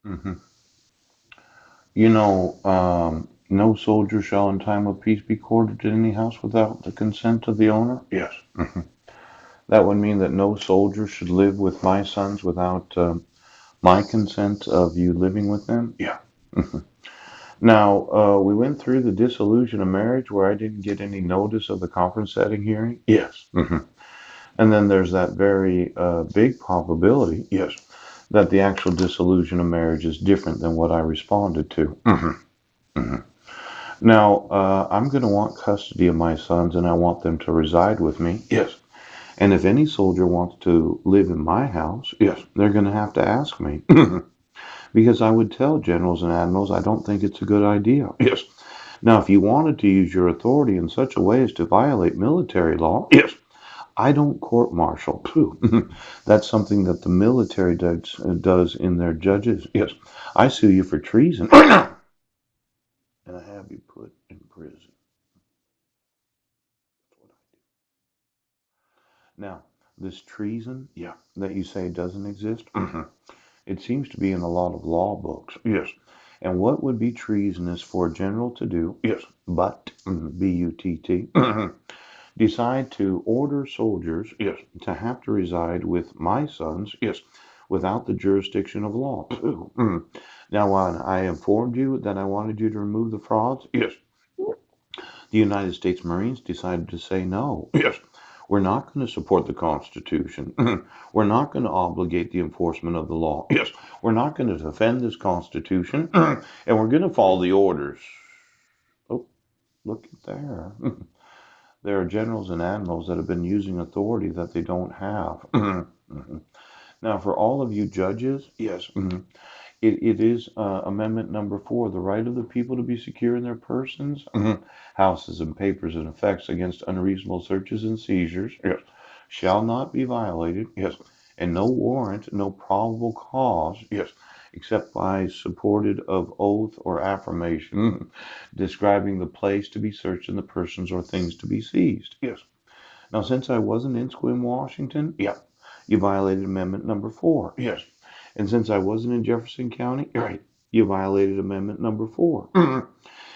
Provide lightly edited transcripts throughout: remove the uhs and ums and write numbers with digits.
hmm no soldier shall in time of peace be quartered in any house without the consent of the owner. Yes. hmm That would mean that no soldier should live with my sons without my consent of you living with them. Yeah. Mhm. Now, we went through the dissolution of marriage where I didn't get any notice of the conference setting hearing. Yes. hmm And then there's that very big probability Yes. that the actual dissolution of marriage is different than what I responded to. hmm hmm Now, I'm going to want custody of my sons and I want them to reside with me. Yes. And if any soldier wants to live in my house, Yes. they're going to have to ask me. Because I would tell generals and admirals I don't think it's a good idea. Yes. Now, if you wanted to use your authority in such a way as to violate military law, Yes. I don't court martial. That's something that the military does in their judges. Yes. I sue you for treason Right now. and I have you put in prison. Now, this treason Yeah. that you say doesn't exist, hmm it seems to be in a lot of law books. Yes. And what would be treasonous for a general to do, Yes. but, B-U-T-T, hmm decide to order soldiers Yes. to have to reside with my sons Yes. without the jurisdiction of law. Now, when I informed you that I wanted you to remove the frauds, Yes. the United States Marines decided to say no. Yes. We're not going to support the Constitution. We're not going to obligate the enforcement of the law. Yes. We're not going to defend this Constitution. And we're going to follow the orders. Oh, look at there. There are generals and admirals that have been using authority that they don't have. Mhm. Now, for all of you judges, Yes. it is Amendment number 4, the right of the people to be secure in their persons, houses, and papers and effects against unreasonable searches and seizures Yes. shall not be violated, Yes. and no warrant, no probable cause, Yes. except by supported of oath or affirmation, describing the place to be searched and the persons or things to be seized. Yes. Now, since I wasn't in Sequim, Washington, Yeah. you violated Amendment number 4. Yes. And since I wasn't in Jefferson County, Right. you violated Amendment number 4. hmm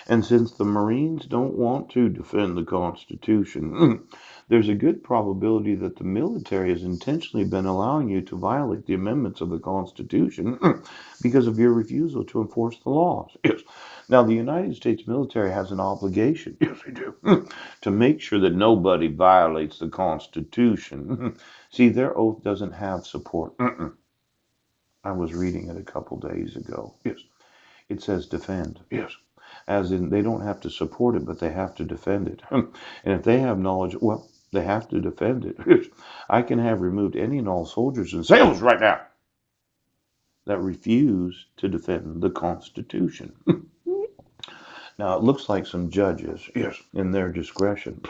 And since the Marines don't want to defend the Constitution, there's a good probability that the military has intentionally been allowing you to violate the amendments of the Constitution because of your refusal to enforce the laws. Yes. Now, the United States military has an obligation Yes, we do. to make sure that nobody violates the Constitution. See, their oath doesn't have support. Mm-mm. I was reading it a couple days ago. Yes. It says defend, Yes. as in they don't have to support it, but they have to defend it. And if they have knowledge, well, they have to defend it. Yes. I can have removed any and all soldiers and sailors right now that refuse to defend the Constitution. Now, it looks like some judges, Yes. in their discretion,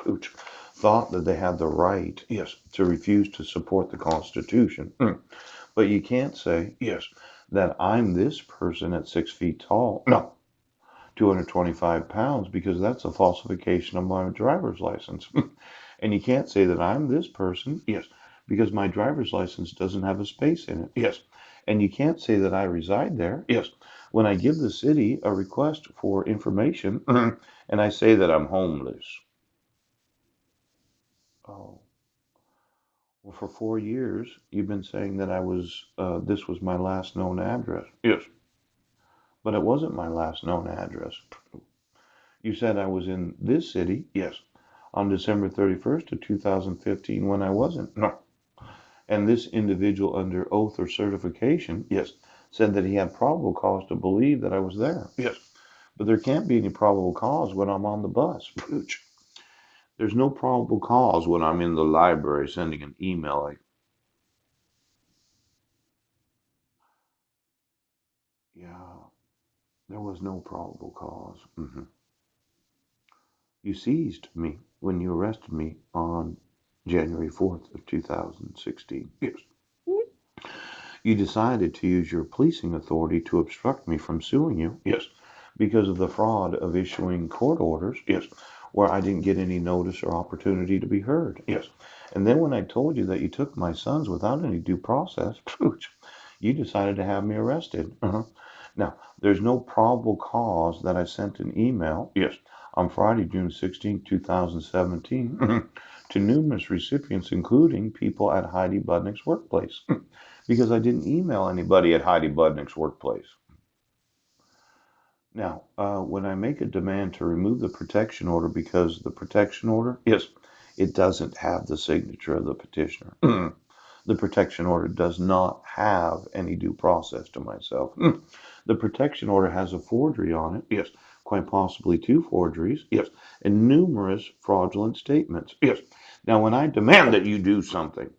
thought that they had the right Yes. to refuse to support the Constitution. But you can't say Yes. that I'm this person at 6 feet tall, No. 225 pounds, because that's a falsification of my driver's license. And you can't say that I'm this person Yes. because my driver's license doesn't have a space in it. Yes. And you can't say that I reside there Yes. when I give the city a request for information and I say that I'm homeless. Oh, well, for 4 years, you've been saying that this was my last known address, Yes. but it wasn't my last known address. You said I was in this city Yes. on December 31st of 2015 when I wasn't. No. And this individual under oath or certification Yes. said that he had probable cause to believe that I was there. Yes. But there can't be any probable cause when I'm on the bus. Pooch. There's no probable cause when I'm in the library sending an email like, yeah, there was no probable because you seized me when you arrested me on January 4th of 2016. Yes. You decided to use your policing authority to obstruct me from suing you Yes. because of the fraud of issuing court orders Yes. where I didn't get any notice or opportunity to be heard. Yes. And then when I told you that you took my sons without any due process, You decided to have me arrested. Now, there's no probable cause that I sent an email, yes, on Friday, June 16, 2017, to numerous recipients, including people at Heidi Budnick's workplace, because I didn't email anybody at Heidi Budnick's workplace. Now, when I make a demand to remove the protection order because the protection order, yes, it doesn't have the signature of the petitioner. The protection order does not have any due process to myself. The protection order has a forgery on it, yes, quite possibly two forgeries, yes, and numerous fraudulent statements, yes. Now, when I demand that you do something,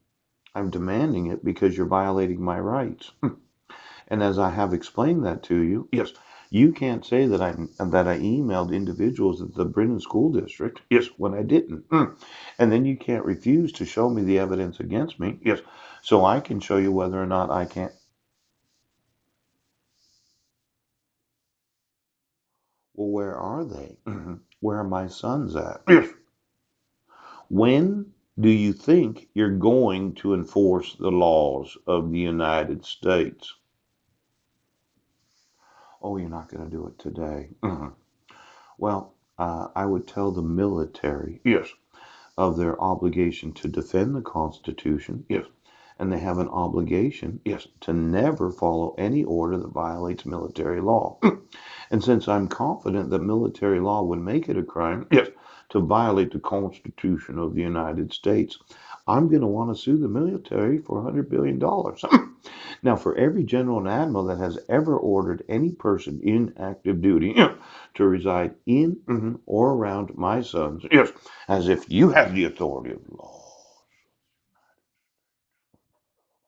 I'm demanding it because you're violating my rights. And as I have explained that to you, yes, you can't say that I emailed individuals at the Brennan School District, yes, when I didn't. And then you can't refuse to show me the evidence against me, yes, so I can show you whether or not I can't. Well, where are they? Where are my sons at? Yes. When do you think you're going to enforce the laws of the United States? Oh, you're not going to do it today. Well, I would tell the military, yes, of their obligation to defend the Constitution, yes, and they have an obligation, yes, to never follow any order that violates military law. And since I'm confident that military law would make it a crime, yes, to violate the Constitution of the United States, I'm going to want to sue the military for $100 billion. Now, for every general and admiral that has ever ordered any person in active duty to reside in or around my sons, yes, as if you have the authority of the law.